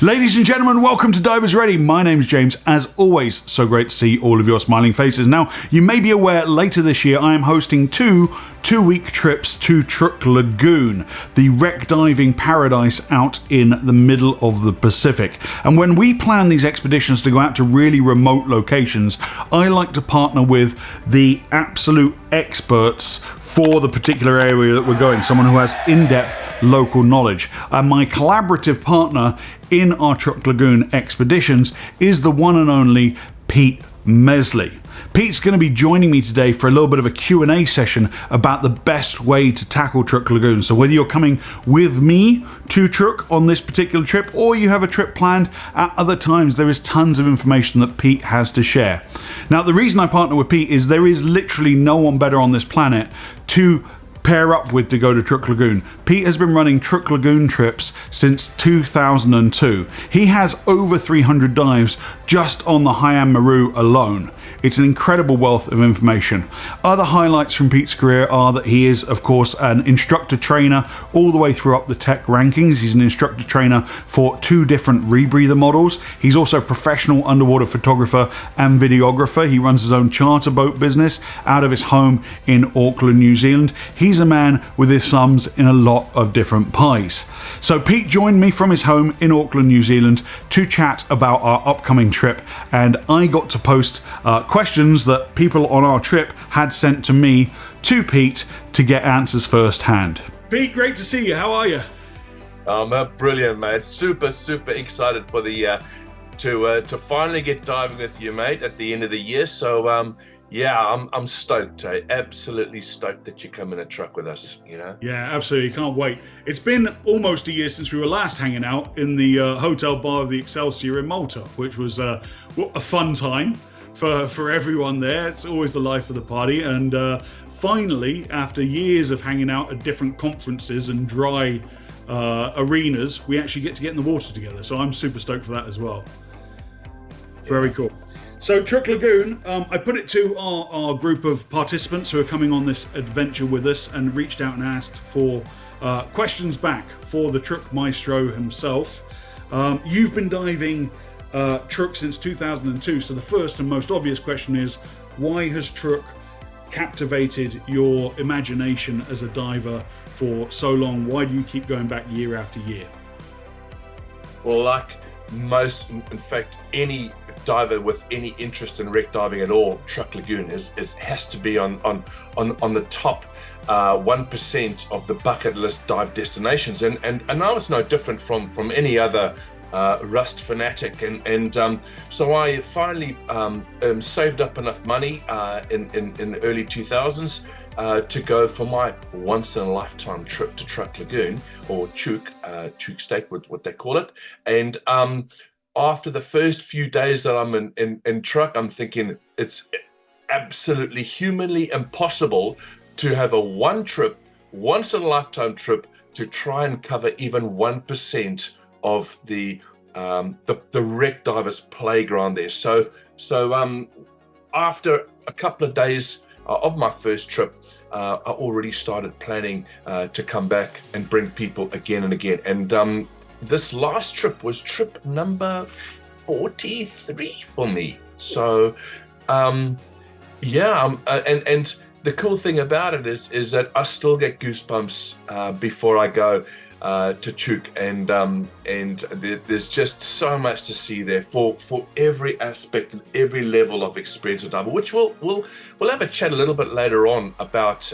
Ladies and gentlemen, welcome to Divers Ready. My name's James. As always, so great to see all of your smiling faces. Now, you may be aware later this year I am hosting two-week trips to Truk Lagoon, the wreck diving paradise out in the middle of the Pacific. And when we plan these expeditions to go out to really remote locations, I like to partner with the absolute experts for the particular area that we're going, someone who has in-depth local knowledge. And my collaborative partner in our Truk Lagoon expeditions is the one and only Pete Mesley. Pete's going to be joining me today for a little bit of a Q&A session about the best way to tackle Truk Lagoon. So whether you're coming with me to Truk on this particular trip or you have a trip planned at other times, there is tons of information that Pete has to share. Now, the reason I partner with Pete is there is literally no one better on this planet to pair up with to go to Truk Lagoon. Pete has been running Truk Lagoon trips since 2002. He has over 300 dives just on the Hainan Maru alone. It's an incredible wealth of information. Other highlights from Pete's career are that he is, of course, an instructor trainer all the way through up the tech rankings. He's an instructor trainer for 2 different rebreather models. He's also a professional underwater photographer and videographer. He runs his own charter boat business out of his home in Auckland, New Zealand. He's a man with his thumbs in a lot of different pies. So Pete joined me from his home in Auckland, New Zealand to chat about our upcoming trip, and I got to post questions that people on our trip had sent to me to Pete to get answers firsthand. Pete, great to see you. How are you? Brilliant, mate. Super excited for the to finally get diving with you, mate, at the end of the year. So yeah, I'm stoked. Absolutely stoked that you're coming to Truk with us. You know? Yeah, absolutely. Can't wait. It's been almost a year since we were last hanging out in the hotel bar of the Excelsior in Malta, which was a fun time for everyone there. It's always the life of the party. And finally, after years of hanging out at different conferences and dry arenas, we actually get in the water together. So I'm super stoked for that as well. Very cool. So Truk Lagoon, I put it to our group of participants who are coming on this adventure with us and reached out and asked for questions back for the Truk maestro himself. You've been diving Truk since 2002, so the first and most obvious question is, why has Truk captivated your imagination as a diver for so long? Why do you keep going back year after year? Well, like most, in fact, any diver with any interest in wreck diving at all, Truk Lagoon has to be on the top 1% of the bucket list dive destinations, and I was no different from any other Rust fanatic, and so I finally saved up enough money in the early 2000s to go for my once-in-a-lifetime trip to Truk Lagoon, or Chuuk State, what they call it. And after the first few days that I'm in Truk, I'm thinking it's absolutely humanly impossible to have a once-in-a-lifetime trip to try and cover even 1% of the wreck divers playground there. So after a couple of days of my first trip, I already started planning to come back and bring people again and again. And this last trip was trip number 43 for me. So yeah, and the cool thing about it is that I still get goosebumps before I go to Chuuk, and there's just so much to see there for every aspect and every level of experience of diver, which we'll have a chat a little bit later on about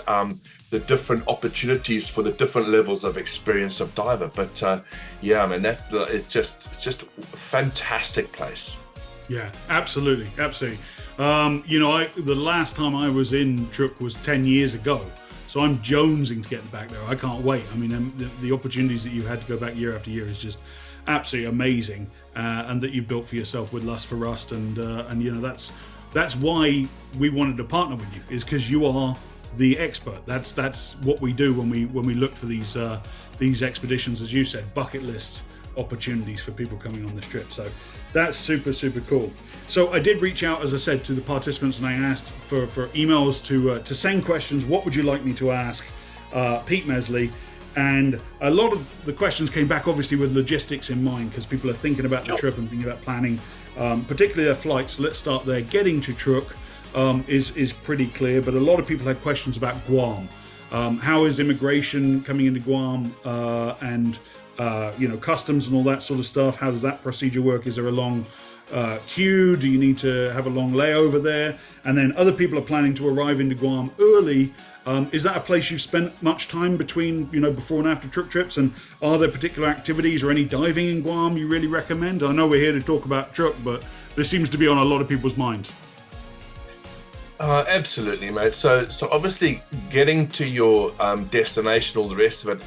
the different opportunities for the different levels of experience of diver. But yeah, man, it's just a fantastic place. Yeah, absolutely. You know, the last time I was in Truk was 10 years ago. So I'm jonesing to get back there. I can't wait. I mean, the opportunities that you had to go back year after year is just absolutely amazing, and that you've built for yourself with Lust4Rust, and you know that's why we wanted to partner with you, is because you are the expert. That's what we do when we look for these expeditions, as you said, bucket list opportunities for people coming on this trip. So that's super cool. So I did reach out, as I said, to the participants, and I asked for emails to send questions. What would you like me to ask Pete Mesley? And a lot of the questions came back obviously with logistics in mind, because people are thinking about the trip and thinking about planning, particularly their flights. Let's start there. Getting to Chuuk is pretty clear, but a lot of people had questions about Guam. How is immigration coming into Guam, and customs and all that sort of stuff? How does that procedure work? Is there a long queue? Do you need to have a long layover there? And then other people are planning to arrive into Guam early. Is that a place you've spent much time between, before and after Truk trips? And are there particular activities or any diving in Guam you really recommend? I know we're here to talk about Truk, but this seems to be on a lot of people's minds. Absolutely, mate. So obviously getting to your destination, all the rest of it,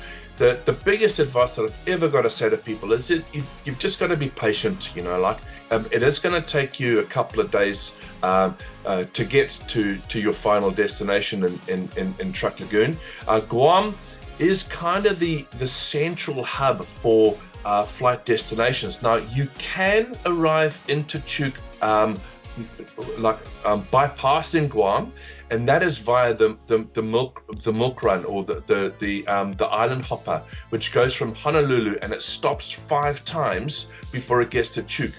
the biggest advice that I've ever got to say to people is you've just got to be patient. It is going to take you a couple of days to get to your final destination in Truk Lagoon. Guam is kind of the central hub for flight destinations. Now, you can arrive into Chuuk bypassing Guam, and that is via the milk run, or the island hopper, which goes from Honolulu, and it stops 5 times before it gets to Chuuk.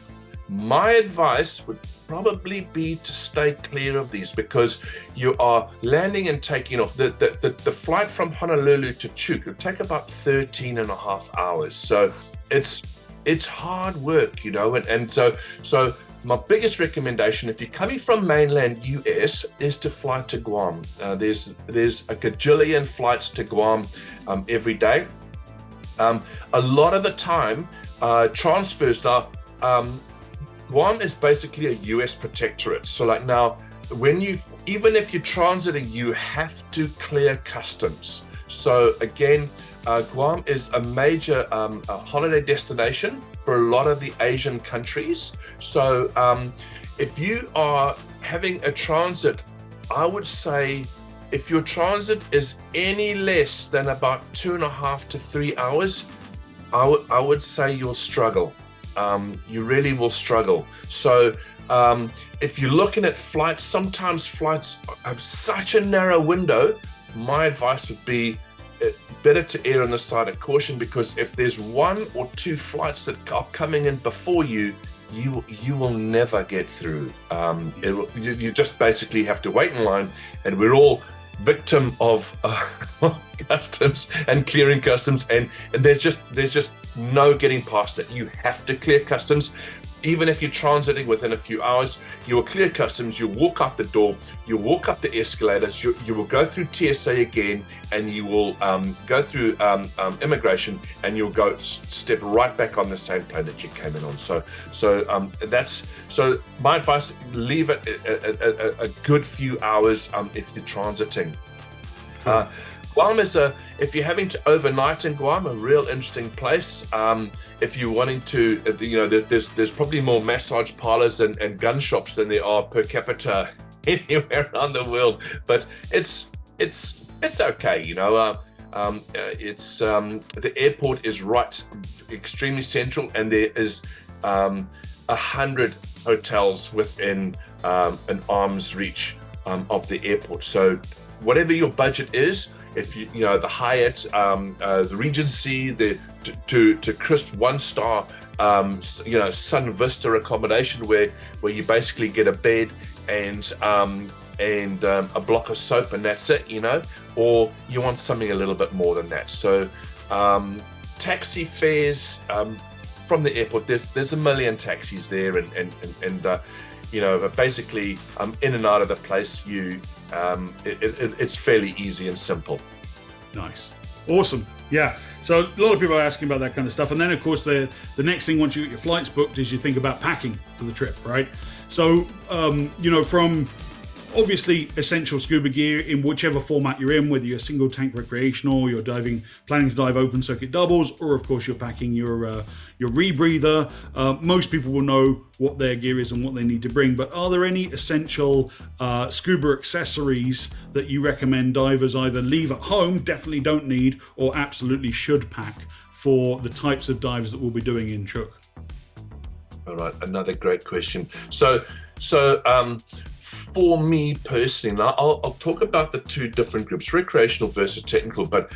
My advice would probably be to stay clear of these, because you are landing and taking off. The flight from Honolulu to Chuuk will take about 13 and a half hours. So it's hard work, and so my biggest recommendation, if you're coming from mainland US, is to fly to Guam. There's a gajillion flights to Guam every day. A lot of the time, transfers now. Guam is basically a US protectorate. So now, even if you're transiting, you have to clear customs. So again, Guam is a major holiday destination for a lot of the Asian countries. So if you are having a transit, I would say if your transit is any less than about 2.5 to 3 hours, I would say you'll struggle. You really will struggle. So if you're looking at flights, sometimes flights have such a narrow window. My advice would be better to err on the side of caution, because if there's 1 or 2 flights that are coming in before you will never get through. You just basically have to wait in line, and we're all victim of customs and clearing customs, and there's just no getting past it. You have to clear customs. Even if you're transiting within a few hours, you will clear customs, you walk out the door, you walk up the escalators, you will go through TSA again, and you will go through immigration, and you'll go step right back on the same plane that you came in on. So my advice: leave it a good few hours if you're transiting. Guam is if you're having to overnight in Guam, a real interesting place. If you're wanting to, there's probably more massage parlors and gun shops than there are per capita anywhere around the world. But it's okay, the airport is right, extremely central, and there is 100 hotels within an arm's reach of the airport. So whatever your budget is, if the Hyatt, the Regency, to crisp 1-star, Sun Vista accommodation where you basically get a bed and a block of soap, and that's it, or you want something a little bit more than that. So taxi fares from the airport, there's a million taxis there, and basically in and out of the place, it's fairly easy and simple. Nice. Awesome. Yeah. So a lot of people are asking about that kind of stuff. And then, of course, the next thing, once you get your flights booked, is you think about packing for the trip, right? So, from obviously essential scuba gear in whichever format you're in, whether you're single tank recreational, you're planning to dive open circuit doubles, or of course you're packing your rebreather. Most people will know what their gear is and what they need to bring, but are there any essential scuba accessories that you recommend divers either leave at home, definitely don't need, or absolutely should pack for the types of dives that we'll be doing in Chuuk? All right, another great question. So So for me personally, now I'll talk about the two different groups, recreational versus technical, but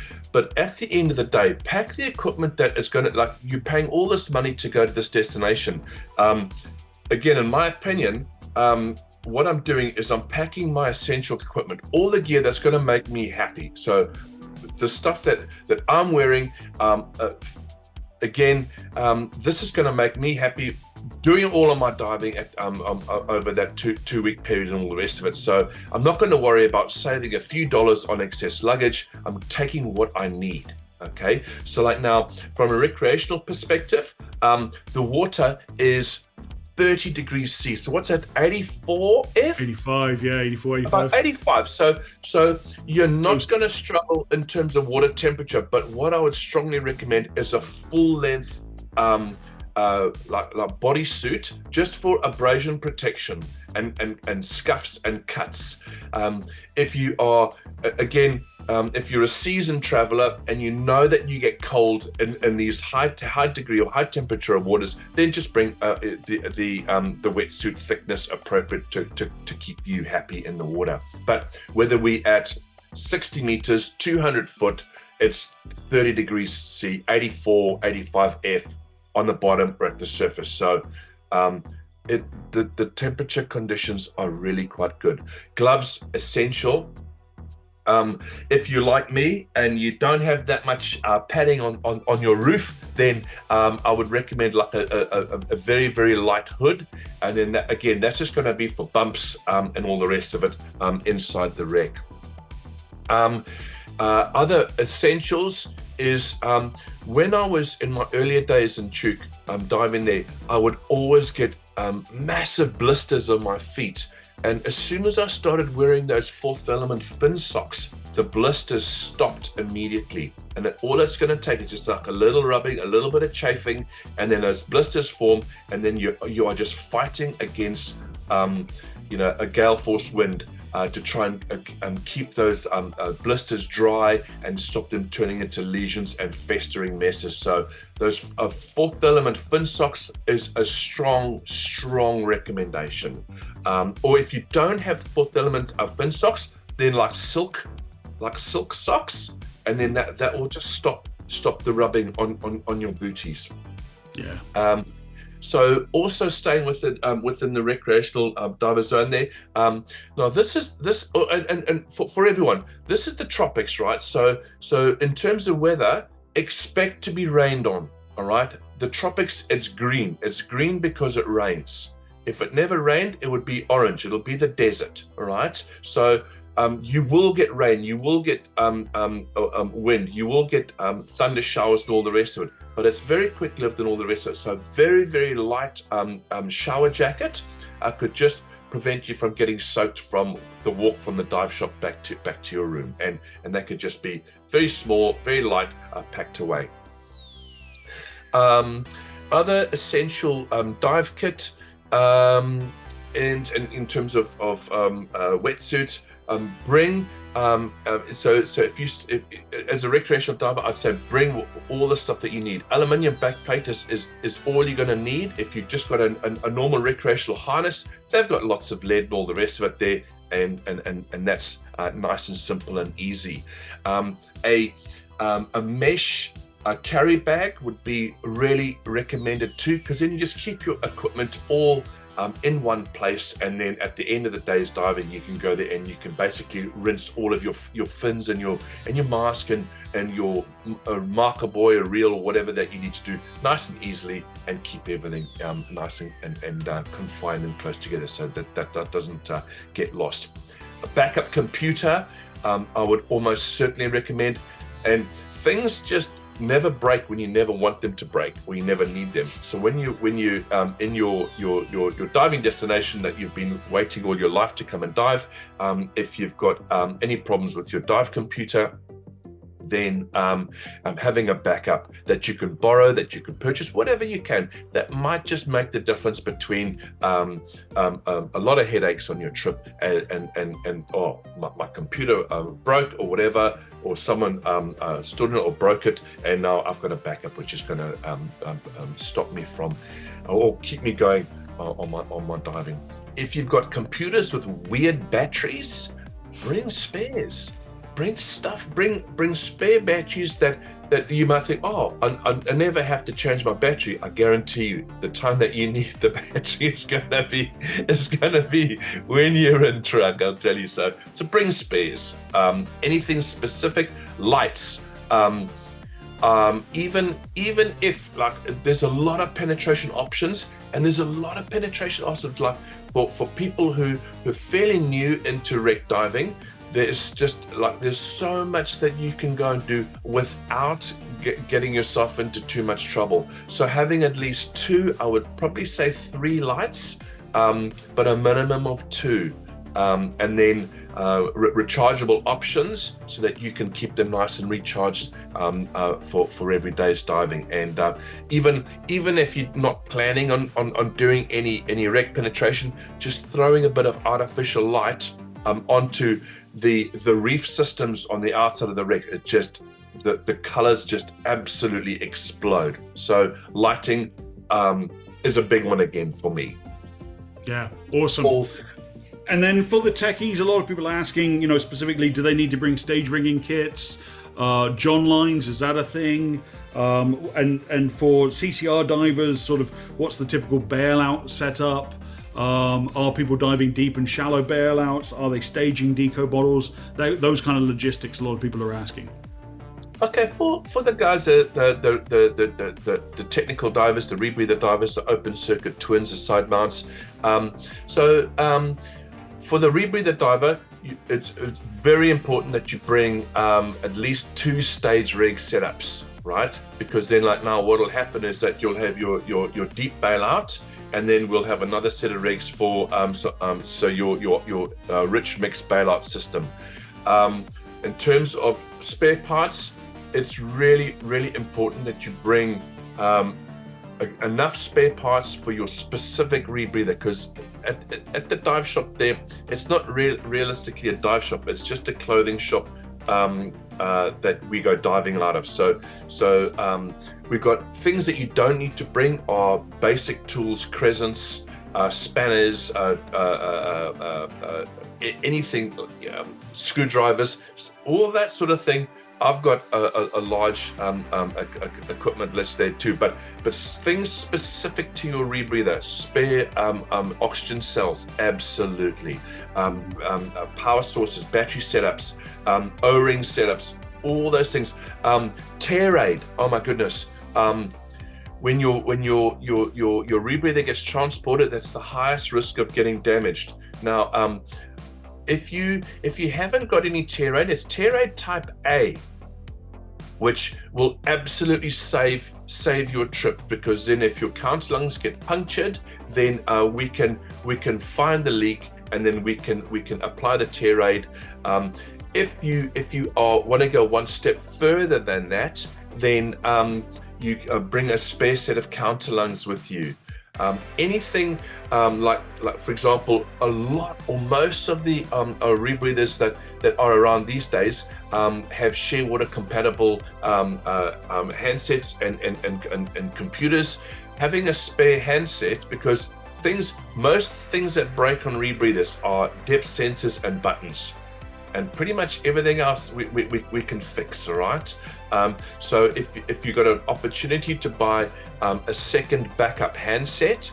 at the end of the day, pack the equipment that is going to, like, you're paying all this money to go to this destination. Again, in my opinion, what I'm doing is I'm packing my essential equipment, all the gear that's going to make me happy. So the stuff that I'm wearing, again, this is going to make me happy doing all of my diving over that two week period and all the rest of it. So I'm not going to worry about saving a few dollars on excess luggage. I'm taking what I need. Okay, so like now, from a recreational perspective, the water is 30 degrees C. So what's that, 84 F? 85, yeah, 84, 85. About 85. So you're not going to struggle in terms of water temperature, but what I would strongly recommend is a full length like bodysuit, just for abrasion protection and scuffs and cuts. If you are, again, if you're a seasoned traveler and you know that you get cold in these high degree or high temperature waters, then just bring the wetsuit thickness appropriate to keep you happy in the water. But whether we at 60 meters, 200 foot, it's 30 degrees C, 84, 85 F on the bottom or at the surface. So the temperature conditions are really quite good. Gloves, essential. If you're like me and you don't have that much padding on your roof, then I would recommend like a very, very light hood. And then that, again, that's just going to be for bumps and all the rest of it inside the wreck. Other essentials is when I was in my earlier days in Chuuk diving there, I would always get massive blisters on my feet. And as soon as I started wearing those fourth element fin socks, the blisters stopped immediately. And all it's going to take is just like a little rubbing, a little bit of chafing, and then those blisters form. And then you are just fighting against, a gale force wind to try and keep those blisters dry and stop them turning into lesions and festering messes. So those fourth element fin socks is a strong recommendation. Or if you don't have fourth element fin socks, then like silk socks, and then that will just stop the rubbing on your booties. Yeah. So also staying within the recreational diver zone there. Now this and for everyone, this is the tropics, right? So in terms of weather, expect to be rained on. All right. The tropics, it's green. It's green because it rains. If it never rained, it would be orange. It'll be the desert. All right. So you will get rain. You will get wind. You will get thunder showers and all the rest of it. But it's very quick-lived and all the rest of it. So very, very light shower jacket could just prevent you from getting soaked from the walk from the dive shop back to your room. And that could just be very small, very light, packed away. Other essential dive kit, and in terms of wetsuits, bring. So if as a recreational diver, I'd say bring all the stuff that you need. Aluminium backplate is all you're going to need. If you've just got a normal recreational harness, they've got lots of lead and all the rest of it there, and that's nice and simple and easy. A mesh carry bag would be really recommended too, because then you just keep your equipment all in one place, and then at the end of the day's diving, you can go there and you can basically rinse all of your fins and your mask and your marker buoy or reel or whatever that you need to do nice and easily, and keep everything nice and confined and close together so that doesn't get lost. A backup computer, I would almost certainly recommend, and things just never break when you never want them to break or you never need them. So when you in your diving destination that you've been waiting all your life to come and dive, if you've got any problems with your dive computer, then having a backup that you can borrow, that you can purchase, whatever you can, that might just make the difference between a lot of headaches on your trip and my computer broke or whatever, or someone stood in it or broke it, and now I've got a backup which is going to stop me from or keep me going on my diving. If you've got computers with weird batteries, bring spares. Bring stuff. Bring spare batteries that you might think, oh, I never have to change my battery. I guarantee you, the time that you need the battery is gonna be when you're in Truk. I'll tell you so. So bring spares. Anything specific, lights. Even if like there's a lot of penetration options, and there's a lot of penetration options like for people who are fairly new into wreck diving. There's so much that you can go and do without getting yourself into too much trouble. So having at least 2, I would probably say 3 lights, but a minimum of 2. And then rechargeable options so that you can keep them nice and recharged for everyday's diving. And even if you're not planning on doing any wreck penetration, just throwing a bit of artificial light onto the reef systems on the outside of the wreck, it just the colors just absolutely explode. So lighting is a big one again for me. Yeah, awesome. And then for the techies, a lot of people are asking, specifically, do they need to bring stage rigging kits? John lines, is that a thing? And for CCR divers, sort of, what's the typical bailout setup? Are people diving deep and shallow bailouts? Are they staging deco bottles? Those kind of logistics a lot of people are asking. Okay, for the guys, the technical divers, the rebreather divers, the open circuit twins, the side mounts. For the rebreather diver, it's very important that you bring at least 2 stage rig setups, right? Because then, like now, what will happen is that you'll have your deep bailout, and then we'll have another set of rigs for so your rich mixed bailout system. In terms of spare parts, it's really, really important that you bring enough spare parts for your specific rebreather, because at the dive shop there, it's not realistically a dive shop, it's just a clothing shop that we go diving out of. So we've got things that you don't need to bring are basic tools, crescents, spanners, anything, screwdrivers, all that sort of thing. I've got a large equipment list there too, but things specific to your rebreather, spare oxygen cells, absolutely, power sources, battery setups, O-ring setups, all those things, tear aid. Oh my goodness. When your rebreather gets transported, that's the highest risk of getting damaged. Now, if you haven't got any tear aid, it's tear aid type A, which will absolutely save your trip, because then if your counter lungs get punctured, then we can find the leak, and then we can apply the tear aid. If you want to go one step further than that, then you bring a spare set of counter lungs with you. Anything like for example, a lot or most of the rebreathers that are around these days have shear water compatible handsets and computers. Having a spare handset, because most things that break on rebreathers are depth sensors and buttons, and pretty much everything else we can fix, all right? So if you've got an opportunity to buy a second backup handset,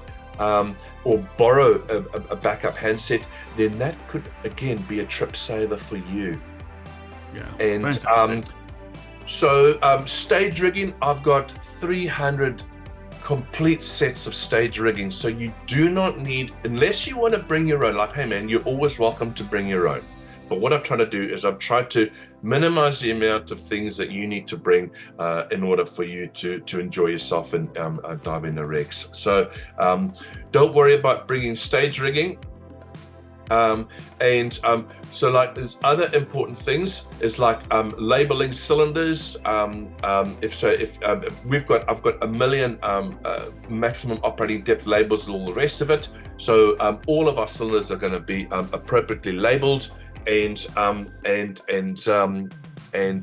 or borrow a backup handset, then that could again be a trip saver for you. Yeah, and stage rigging, I've got 300 complete sets of stage rigging. So you do not need, unless you want to bring your own, like, hey man, you're always welcome to bring your own. But what I'm trying to do is I've tried to minimize the amount of things that you need to bring in order for you to enjoy yourself and dive into wrecks. So don't worry about bringing stage rigging. So like there's other important things is like labeling cylinders. I've got 1 million maximum operating depth labels and all the rest of it. So all of our cylinders are going to be appropriately labeled and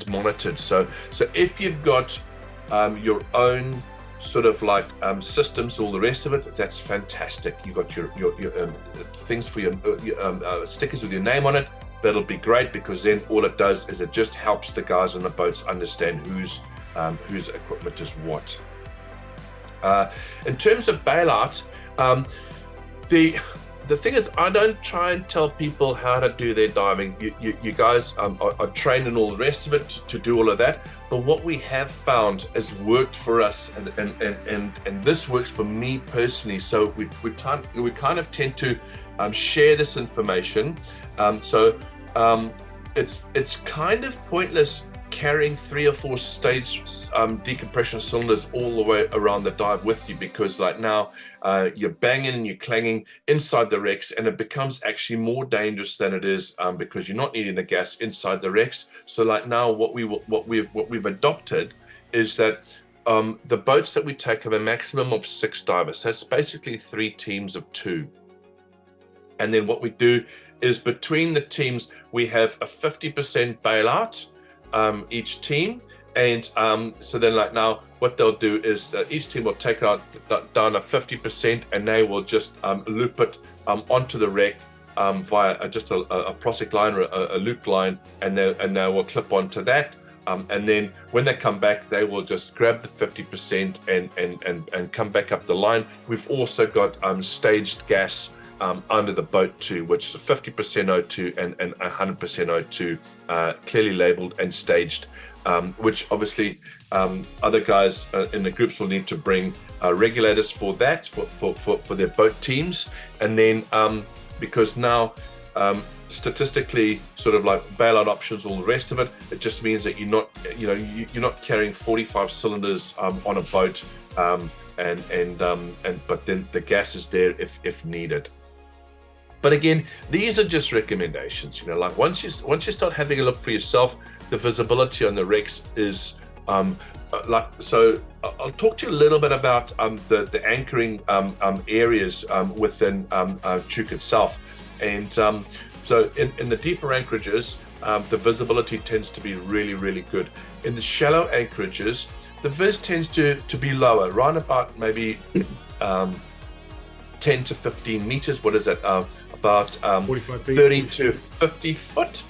monitored. So if you've got your own sort of like systems, all the rest of it, that's fantastic. You got your things for your stickers with your name on it. That'll be great, because then all it does is it just helps the guys on the boats understand whose equipment is what. In terms of bailout, the thing is, I don't try and tell people how to do their diving. You guys are trained and all the rest of it to do all of that. But what we have found has worked for us, and this works for me personally. So we kind of tend to share this information. It's kind of pointless carrying 3 or 4 stage decompression cylinders all the way around the dive with you, because like now you're banging and you're clanging inside the wrecks, and it becomes actually more dangerous than it is, because you're not needing the gas inside the wrecks. So like now what we've adopted is that the boats that we take have a maximum of 6 divers. That's basically 3 teams of 2. And then what we do is between the teams we have a 50% bailout each team, and so then like now what they'll do is that each team will take out down a 50%, and they will just loop it onto the wreck via just a prosec line or a loop line, and they will clip onto that, and then when they come back they will just grab the 50% and come back up the line. We've also got staged gas under the boat too, which is a 50% O2 and 100% O2, clearly labeled and staged, which obviously other guys in the groups will need to bring regulators for that, for their boat teams. And then because now statistically sort of like bailout options, all the rest of it, it just means that you're not carrying 45 cylinders on a boat, but then the gas is there if needed. But again, these are just recommendations. Like once you start having a look for yourself, the visibility on the wrecks is so. I'll talk to you a little bit about the anchoring areas within Chuuk itself, and so in the deeper anchorages, the visibility tends to be really, really good. In the shallow anchorages, the vis tends to be lower, around about maybe 10 to 15 meters. What is that? About 45 feet, 30 to 50 foot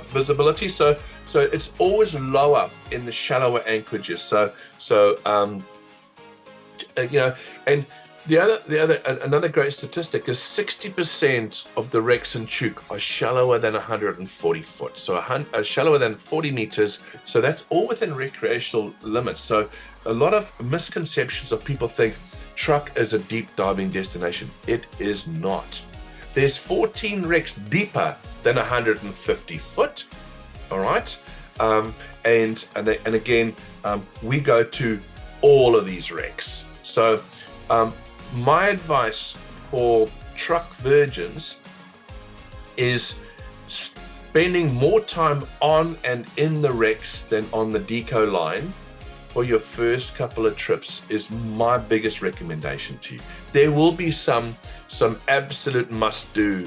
visibility. So it's always lower in the shallower anchorages. And another great statistic is 60% of the wrecks in Chuuk are shallower than 140 foot. So shallower than 40 meters. So that's all within recreational limits. So a lot of misconceptions of people think Truk is a deep diving destination. It is not. There's 14 wrecks deeper than 150 foot. All right, and again, we go to all of these wrecks. So my advice for Truk virgins is spending more time on and in the wrecks than on the deco line for your first couple of trips is my biggest recommendation to you. There will be some absolute must-do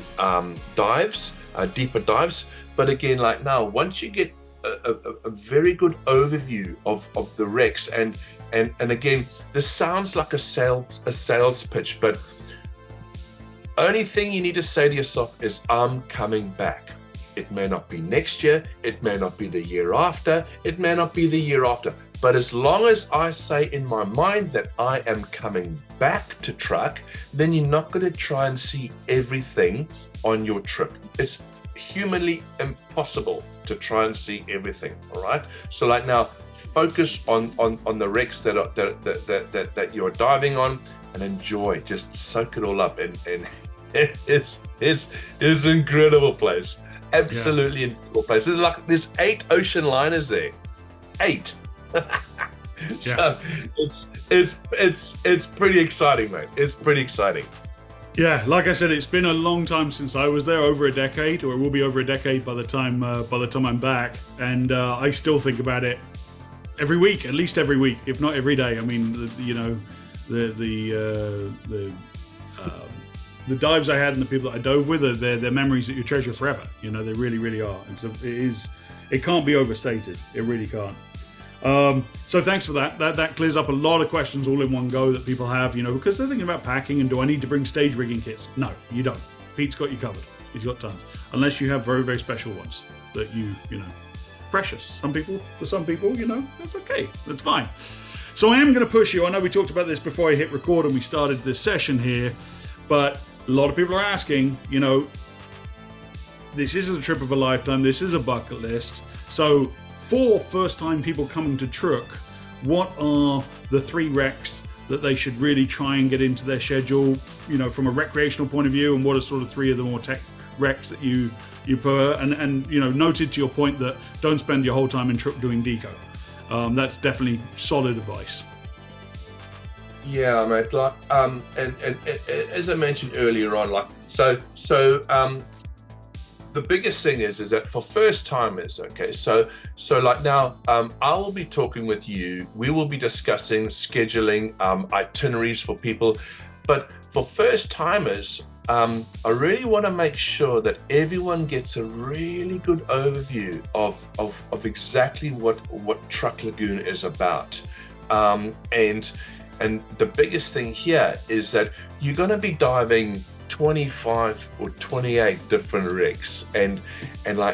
dives, deeper dives, but again, like now, once you get a very good overview of the wrecks, and again, this sounds like a sales pitch, but only thing you need to say to yourself is, I'm coming back. It may not be next year, it may not be the year after, it may not be the year after. But as long as I say in my mind that I am coming back to Truk, then you're not going to try and see everything on your trip. It's humanly impossible to try and see everything, all right? So like now, focus on the wrecks that you're diving on and enjoy, just soak it all up. And it's an incredible place. Absolutely incredible place. There's 8 ocean liners there. 8. So it's pretty exciting, mate. It's pretty exciting. Yeah, like I said, it's been a long time since I was there, over a decade, or it will be over a decade by the time I'm back, and I still think about it every week, at least every week, if not every day. I mean, the dives I had and the people that I dove with, they're memories that you treasure forever. They really, really are. And so it can't be overstated. It really can't. So thanks for that. That clears up a lot of questions all in one go that people have, because they're thinking about packing and do I need to bring stage rigging kits? No, you don't. Pete's got you covered. He's got tons. Unless you have very, very special ones that precious. For some people, that's okay. That's fine. So I am going to push you. I know we talked about this before I hit record and we started this session here, but a lot of people are asking, this is a trip of a lifetime. This is a bucket list. So for first-time people coming to Truk, what are the 3 recs that they should really try and get into their schedule, from a recreational point of view, and what are sort of 3 of the more tech recs that you prefer? And noted to your point that don't spend your whole time in Truk doing deco. That's definitely solid advice. Yeah, mate. And as I mentioned earlier on, the biggest thing is that for first timers, okay, so now I will be talking with you. We will be discussing scheduling itineraries for people, but for first timers, I really want to make sure that everyone gets a really good overview of exactly what Truk Lagoon is about, and the biggest thing here is that you're going to be diving 25 or 28 different rigs, and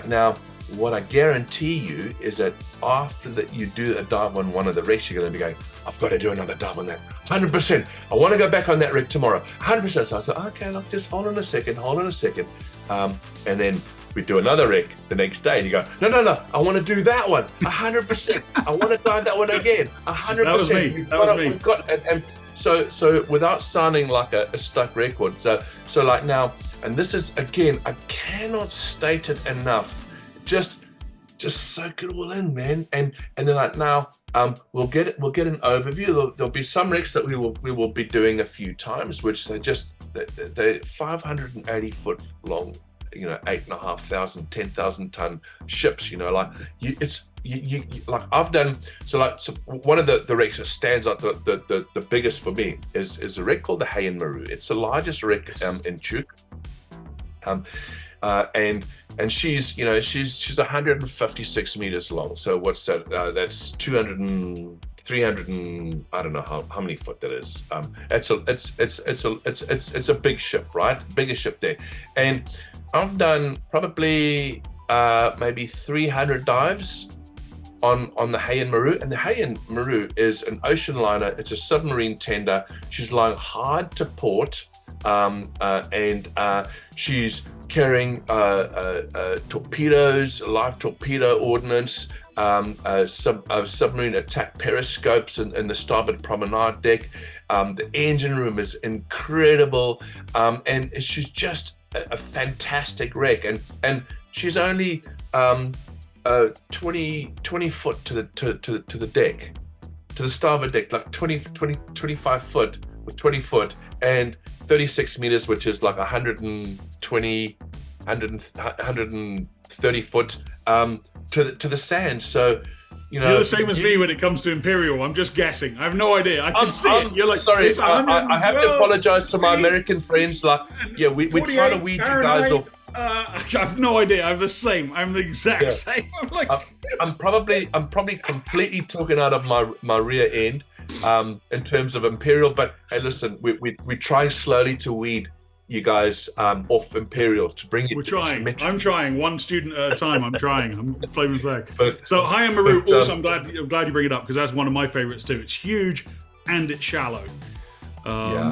now what I guarantee you is that after that you do a dive on one of the rigs, you're going to be going, I've got to do another dive on that 100%. I want to go back on that rig tomorrow 100%. So I said, okay, look, just hold on a second, and then we do another rig the next day and you go, no, I want to do that one 100%. I want to dive that one again 100%. That was me. And so without sounding like a stuck record, so like now, and this is, again, I cannot state it enough, just soak it all in, man. And then like now, we'll get an overview. There'll be some rigs that we will be doing a few times, which they're 580 foot long, 8,500, 10,000 ton ships, like I've done, so one of the wrecks that stands out the biggest for me is a wreck called the D.A.N. It's the largest wreck in Chuuk, and she's 156 meters long. So what's that? That's 300 and I don't know how many foot that is. It's a big ship, right? Biggest ship there, and I've done probably maybe 300 dives on the D.A.N. and the D.A.N. is an ocean liner. It's a submarine tender. She's lying hard to port, and she's carrying torpedoes, live torpedo ordnance, submarine attack periscopes in the starboard promenade deck. The engine room is incredible, and she's just a fantastic wreck, and she's only 20 foot to the deck, to the starboard deck, like 25 foot with 20 foot and 36 meters, which is like 130 foot to the sand. So you're the same as me when it comes to Imperial. I'm just guessing. I have no idea. I can see it. You're like, sorry, I have to apologize to my American friends. Like, yeah, we're trying to weed you guys off. I have no idea. I'm the same. I'm the exact same. I'm like, I'm probably completely talking out of my rear end in terms of Imperial. But hey, listen, we try slowly to weed you guys off Imperial to bring it. We're trying. I'm trying, one student at a time. I'm trying. I'm flavors back. But, so D.A.N. Also, I'm glad you bring it up because that's one of my favorites too. It's huge and it's shallow.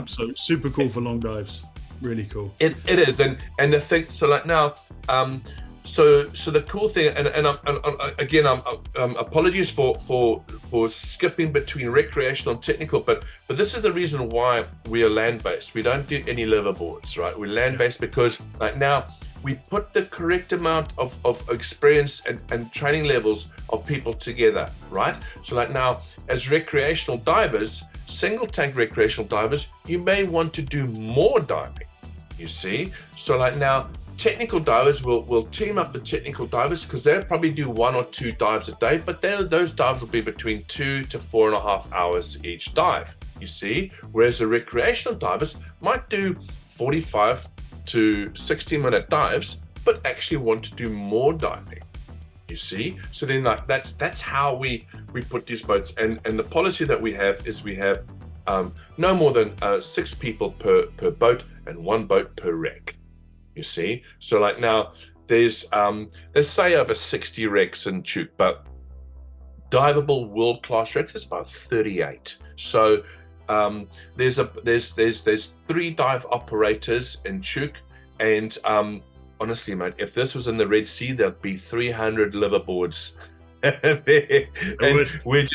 So super cool for long dives. Really cool. It is, and the thing. So like now, so the cool thing, and I'm apologies for skipping between recreational and technical, but this is the reason why we are land based. We don't do any liverboards, right? We're land based because like now we put the correct amount of experience and training levels of people together, right? So like now, as recreational divers, single tank recreational divers, you may want to do more diving, you see? So like now, technical divers will team up the technical divers because they'll probably do 1 or 2 dives a day, but those dives will be between 2 to 4.5 hours each dive, you see? Whereas the recreational divers might do 45 to 60-minute dives, but actually want to do more diving. You see, so then like that's how we put these boats, and the policy that we have is we have no more than 6 people per boat and 1 boat per wreck. You see, so like now there's say over 60 wrecks in Chuuk, but diveable world-class wrecks there's about 38. So there's 3 dive operators in Chuuk, and honestly, mate, if this was in the Red Sea, there'd be 300 liverboards. And we're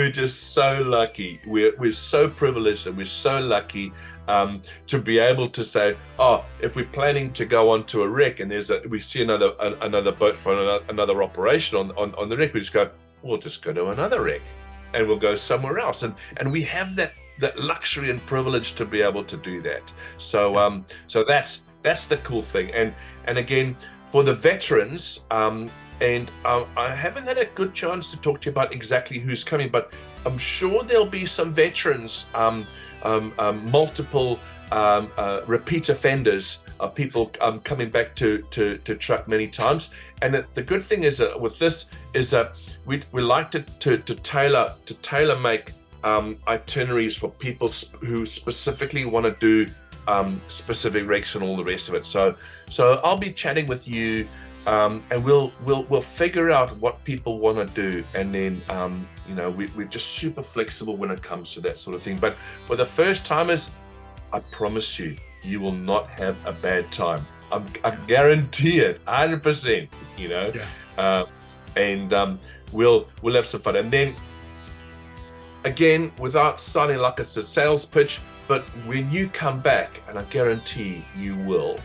just so lucky. We're so privileged, and we're so lucky to be able to say, oh, if we're planning to go onto a wreck and we see another boat for another operation on the wreck, we just go, we'll just go to another wreck, and we'll go somewhere else, and we have that luxury and privilege to be able to do that. So so that's the cool thing. And again, for the veterans, and I haven't had a good chance to talk to you about exactly who's coming, but I'm sure there'll be some veterans, multiple repeat offenders, people coming back to Truk many times. And the good thing is that with this is that we like to tailor make itineraries for people who specifically want to do specific wrecks and all the rest of it. So I'll be chatting with you, and we'll figure out what people want to do, and then we're just super flexible when it comes to that sort of thing. But for the first timers, I promise you will not have a bad time. I guarantee it, 100%. And we'll have some fun. And then again, without sounding like it's a sales pitch, but when you come back, and I guarantee you will,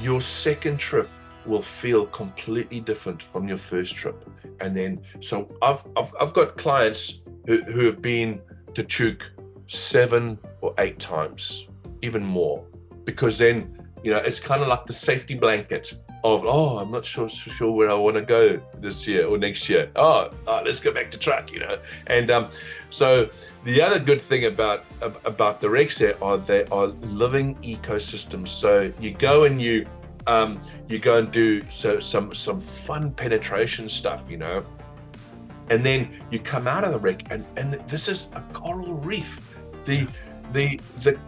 your second trip will feel completely different from your first trip. And then, so I've got clients who have been to Chuuk 7 or 8 times, even more, because then, it's kind of like the safety blanket of, oh, I'm not sure where I want to go this year or next year. Oh, let's go back to Truk, And so the other good thing about the wrecks there are they are living ecosystems. So you go and you go and do some fun penetration stuff, and then you come out of the wreck, and this is a coral reef. The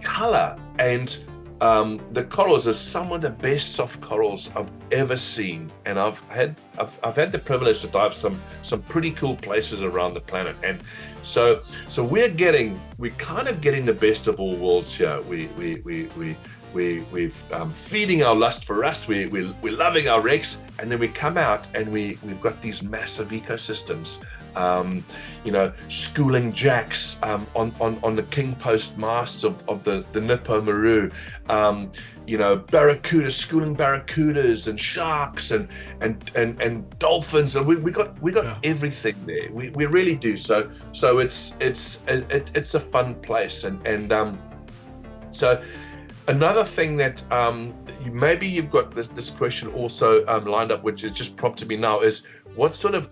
color and the corals are some of the best soft corals I've ever seen, and I've had the privilege to dive some pretty cool places around the planet, and so we're kind of getting the best of all worlds here. We're feeding our lust for rust. We're loving our wrecks, and then we come out and we've got these massive ecosystems. Schooling jacks on the king post masts of the Nippo Maru, barracudas, schooling barracudas and sharks and dolphins, and we got everything there. We really do. So it's a fun place, and so. Another thing that maybe you've got this question also lined up, which has just prompted me now, is what sort of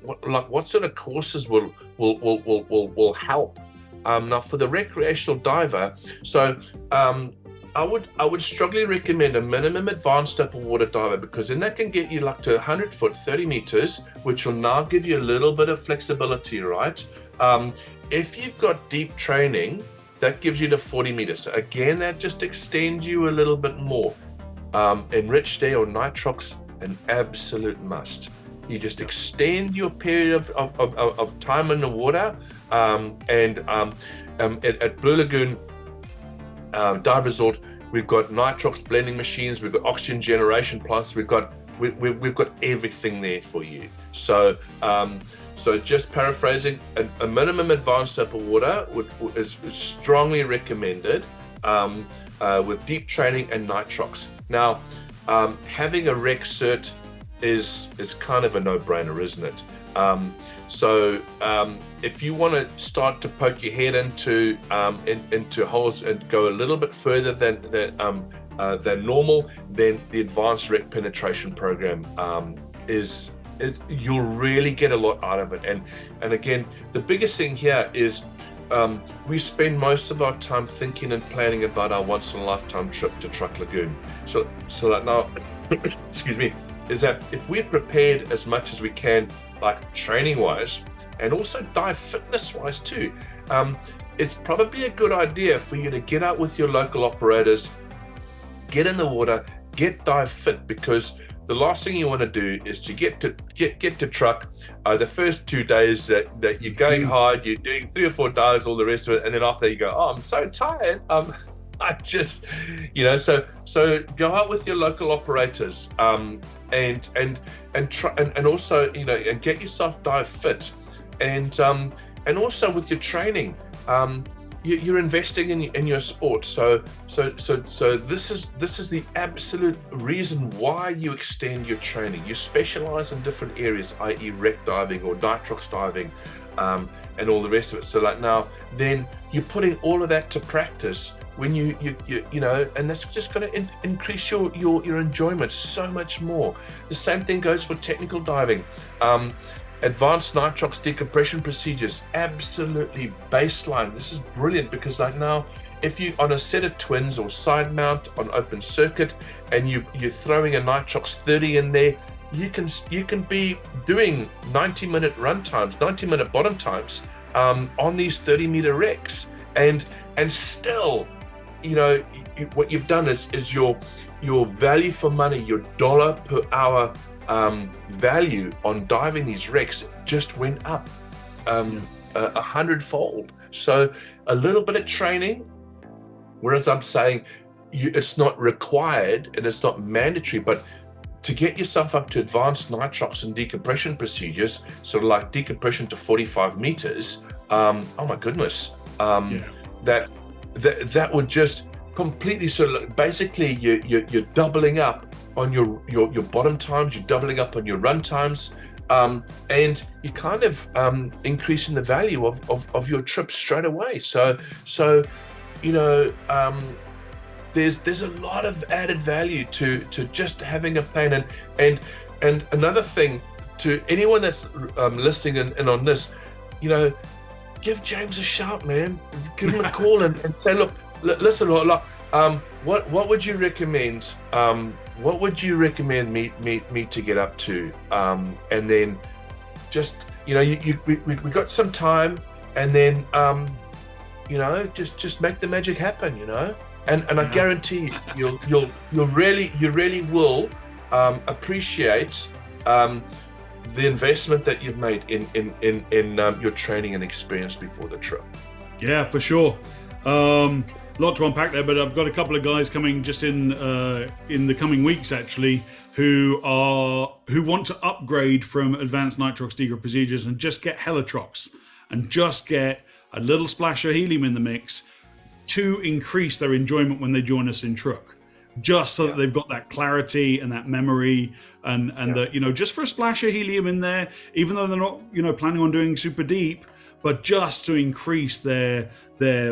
courses will help now for the recreational diver. So I would strongly recommend a minimum advanced upper water diver, because then that can get you like to 100 foot, 30 meters, which will now give you a little bit of flexibility, right? If you've got deep training, that gives you to 40 meters. So again, that just extends you a little bit more. Enriched air or nitrox, an absolute must. You just extend your period of time in the water. At Blue Lagoon Dive Resort, we've got nitrox blending machines, we've got oxygen generation plants, we've got everything there for you. So just paraphrasing, a minimum advanced upper water is strongly recommended with deep training and nitrox. Now, having a rec cert is kind of a no-brainer, isn't it? If you want to start to poke your head into holes and go a little bit further than normal, then the advanced rec penetration program you'll really get a lot out of it. And again, the biggest thing here is we spend most of our time thinking and planning about our once-in-a-lifetime trip to Truk Lagoon. So like now, excuse me, is that if we're prepared as much as we can, like training wise, and also dive fitness wise too, it's probably a good idea for you to get out with your local operators, get in the water, get dive fit, because the last thing you want to do is to get to Truk the first 2 days that you're going hard, you're doing 3 or 4 dives, all the rest of it, and then after you go, oh, I'm so tired. I just, so go out with your local operators, and try and also, and get yourself dive fit, and also with your training. You're investing in your sport, so this is the absolute reason why you extend your training. You specialize in different areas, i.e. wreck diving or nitrox diving, and all the rest of it. So like now, then you're putting all of that to practice when you and that's just going to increase your enjoyment so much more. The same thing goes for technical diving. Advanced nitrox decompression procedures, absolutely baseline. This is brilliant, because like now, if you on a set of twins or side mount on open circuit, and you're throwing a nitrox 30 in there, you can be doing 90-minute run times, 90-minute bottom times on these 30-meter wrecks, and still, what you've done is your value for money, your dollar per hour value on diving these wrecks just went up 100-fold. So a little bit of training, whereas I'm saying it's not required and it's not mandatory, but to get yourself up to advanced nitrox and decompression procedures, sort of like decompression to 45 meters, oh my goodness, that would just completely, so basically you're doubling up on your bottom times, you're doubling up on your run times, and you're kind of increasing the value of your trip straight away. So there's a lot of added value to just having a plan. And another thing, to anyone that's listening in on this, give James a shout, man. Give him a call and say, listen, what would you recommend? What would you recommend me to get up to? And then just, we got some time, and then just make the magic happen, And I guarantee you really will appreciate the investment that you've made in your training and experience before the trip. Yeah, for sure. Lot to unpack there, but I've got a couple of guys coming just in the coming weeks actually, who want to upgrade from advanced nitrox decompression procedures and just get helitrox and just get a little splash of helium in the mix to increase their enjoyment when they join us in Truk, just so that they've got that clarity and that memory, and that just for a splash of helium in there, even though they're not planning on doing super deep, but just to increase their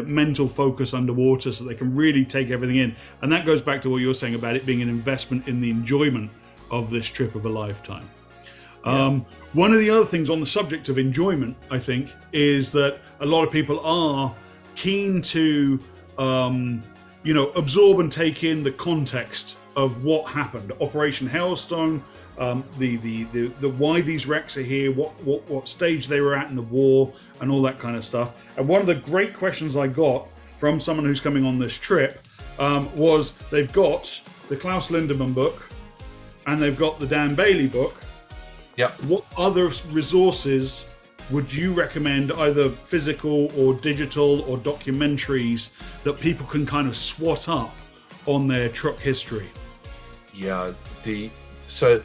mental focus underwater so they can really take everything in. And that goes back to what you're saying about it being an investment in the enjoyment of this trip of a lifetime. One of the other things on the subject of enjoyment, I think, is that a lot of people are keen to absorb and take in the context of what happened. Operation Hailstone, the why these wrecks are here, what stage they were at in the war, and all that kind of stuff. And one of the great questions I got from someone who's coming on this trip was, they've got the Klaus Lindemann book and they've got the Dan Bailey book. Yep. What other resources would you recommend, either physical or digital or documentaries, that people can kind of swat up on their Truk history? Yeah, so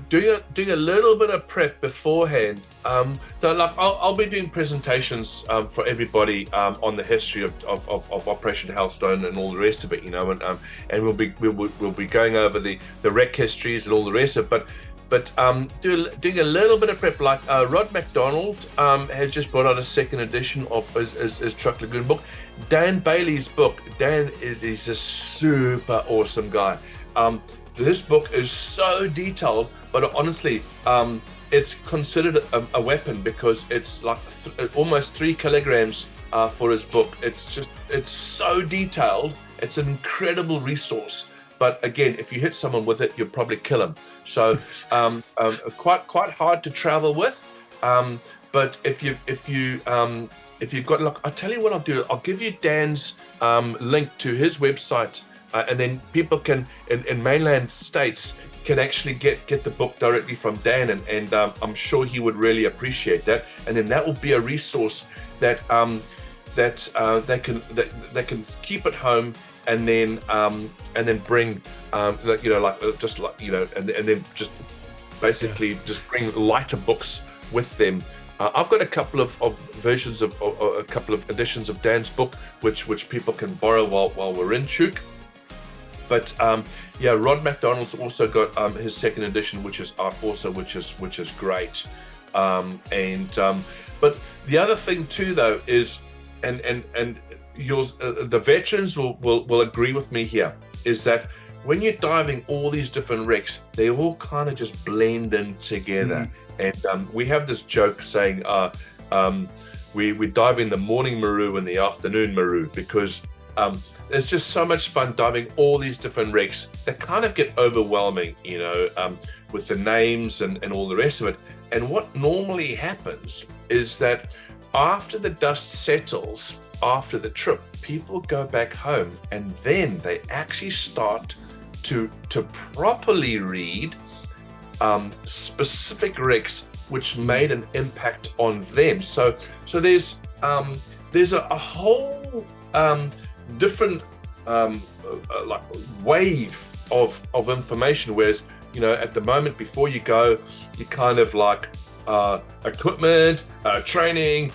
doing a little bit of prep beforehand. I'll be doing presentations for everybody on the history of Operation Hailstone and all the rest of it, and we'll be going over the wreck histories and all the rest of it. But doing a little bit of prep, like Rod McDonald has just brought out a second edition of his Truk Lagoon book. Dan Bailey's book. Dan is a super awesome guy. This book is so detailed, but honestly, it's considered a weapon, because it's like almost 3 kilograms for his book. It's so detailed. It's an incredible resource but again, if you hit someone with it, you'll probably kill them. So quite hard to travel with. But if you've got, look, I'll tell you what I'll do. I'll give you Dan's link to his website, and then people can in mainland states can actually get the book directly from Dan, and I'm sure he would really appreciate that. And then that will be a resource that they can keep at home, and then bring and then just basically just bring lighter books with them. I've got a couple of versions of a couple of editions of Dan's book, which people can borrow while we're in Chuuk. But Rod McDonald's also got his second edition, which is great. But the other thing too, though, is and yours, the veterans will agree with me here, is that when you're diving all these different wrecks, they all kind of just blend in together. And we have this joke saying we dive in the morning maru and the afternoon maru, because it's just so much fun diving all these different wrecks that kind of get overwhelming, with the names and all the rest of it. And what normally happens is that after the dust settles, after the trip, people go back home, and then they actually start to properly read specific wrecks which made an impact on them. So there's a whole different like wave of information. Whereas at the moment before you go, you kind of like equipment, training.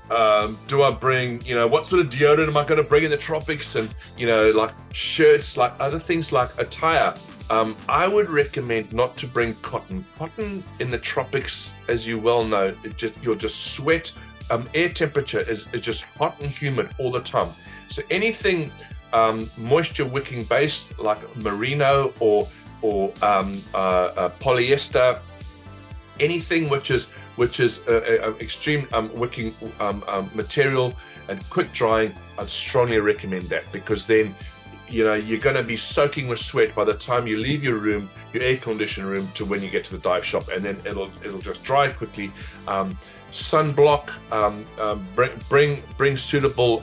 Do I bring, what sort of deodorant am I going to bring in the tropics, and like shirts, like other things like attire. I would recommend not to bring cotton. Cotton in the tropics, as you well know, you'll just sweat. Air temperature is just hot and humid all the time. So anything moisture wicking based, like merino or polyester, anything which is extreme wicking material and quick drying, I'd strongly recommend that, because then you're going to be soaking with sweat by the time you leave your room, your air conditioned room, to when you get to the dive shop, and then it'll just dry quickly. Sunblock, bring suitable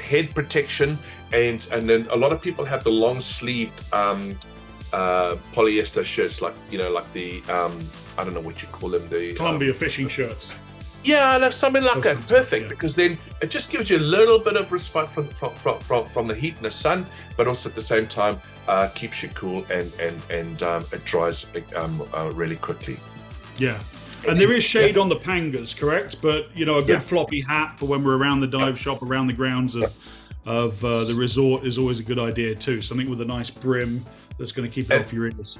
head protection, and then a lot of people have the long sleeved polyester shirts, like the I don't know what you call them, the Columbia fishing shirts. Yeah, that's something like that. Perfect, because then it just gives you a little bit of respite from the heat and the sun, but also at the same time keeps you cool, and it dries really quickly. Yeah. And there is shade on the pangas, correct? But a good floppy hat for when we're around the dive shop, around the grounds of the resort is always a good idea too. Something with a nice brim that's going to keep it off your ears.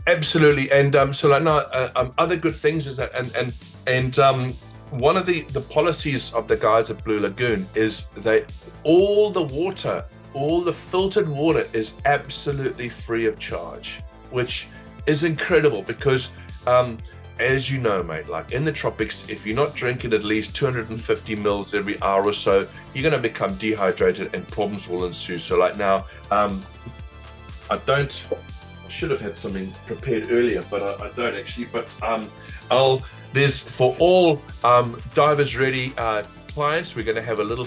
Absolutely. And other good things is that and one of the policies of the guys at Blue Lagoon is that all the filtered water is absolutely free of charge, which is incredible, because as you know, mate, like in the tropics, if you're not drinking at least 250 mils every hour or so, you're going to become dehydrated and problems will ensue. So like now, I should have had something prepared earlier, but I don't actually. But there's for all divers ready clients, we're going to have a little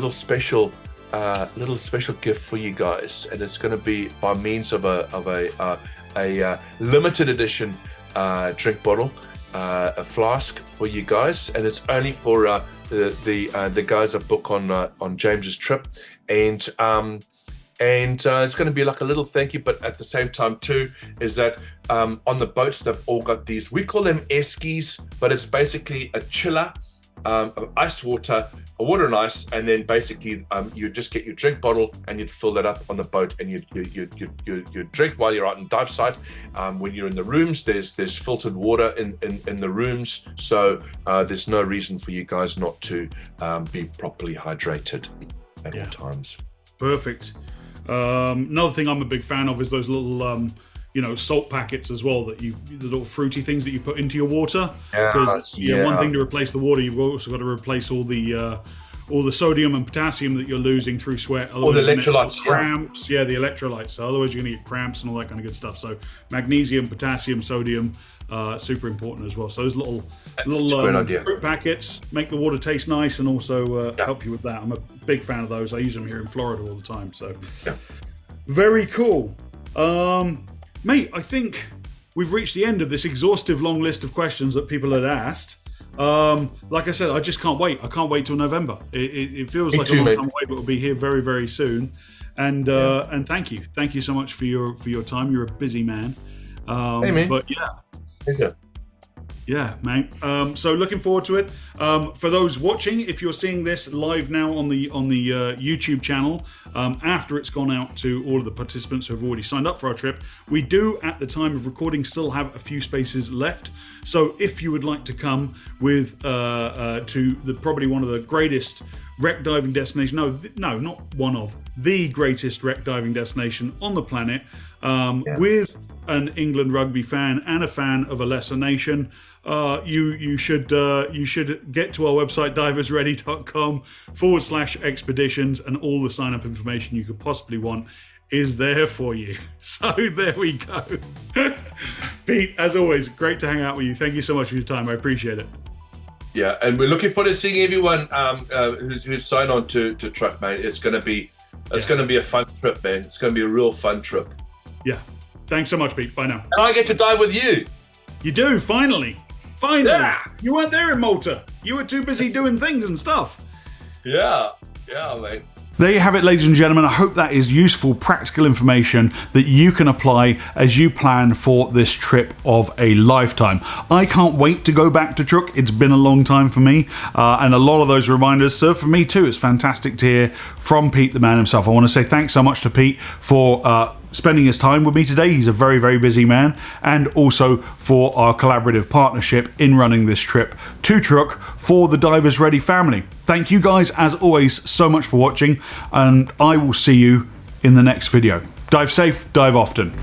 special gift for you guys, and it's going to be by means of a limited edition drink bottle, a flask for you guys, and it's only for the guys that book on James's trip, and it's going to be like a little thank you. But at the same time too, is that on the boats they've all got these, we call them eskies, but it's basically a chiller of iced water, water and ice, and then basically you just get your drink bottle and you'd fill that up on the boat, and you drink while you're out in dive site. When you're in the rooms, there's filtered water in the rooms, so there's no reason for you guys not to be properly hydrated at all times. Perfect. Another thing I'm a big fan of is those little salt packets as well, the little fruity things that you put into your water. Because one thing to replace the water, you've also got to replace all the all the sodium and potassium that you're losing through sweat. All the electrolytes, cramps. Yeah, the electrolytes. So otherwise you're going to get cramps and all that kind of good stuff. So magnesium, potassium, sodium, super important as well. So those little fruit packets make the water taste nice and also help you with that. I'm a big fan of those. I use them here in Florida all the time. So very cool. Mate, I think we've reached the end of this exhaustive long list of questions that people had asked. Like I said, I just can't wait. I can't wait till November. It feels like a long time away, but it'll be here very, very soon. And thank you so much for your time. You're a busy man. Hey, man. But yeah. Is it? Yeah, mate. So looking forward to it. For those watching, if you're seeing this live now on the YouTube channel, after it's gone out to all of the participants who have already signed up for our trip, we do, at the time of recording, still have a few spaces left. So if you would like to come with to probably one of the greatest wreck diving destination, no, not one of the greatest wreck diving destination on the planet, with an England rugby fan and a fan of a lesser nation, you should get to our website diversready.com/expeditions, and all the sign up information you could possibly want is there for you. So there we go. Pete, as always, great to hang out with you. Thank you so much for your time. I appreciate it. Yeah, and we're looking forward to seeing everyone who's signed on to Truk, mate. It's going to be a fun trip, man. It's going to be a real fun trip. Yeah. Thanks so much, Pete. Bye now. And I get to dive with you. You do, finally. Yeah. You weren't there in Malta. You were too busy doing things and stuff. Yeah, mate. There you have it, ladies and gentlemen. I hope that is useful, practical information that you can apply as you plan for this trip of a lifetime. I can't wait to go back to Chuuk. It's been a long time for me, and a lot of those reminders serve for me too. It's fantastic to hear from Pete, the man himself. I want to say thanks so much to Pete for spending his time with me today. He's a very, very busy man, and also for our collaborative partnership in running this trip to Chuuk for the Divers Ready family. Thank you guys, as always, so much for watching, and I will see you in the next video. Dive safe, dive often.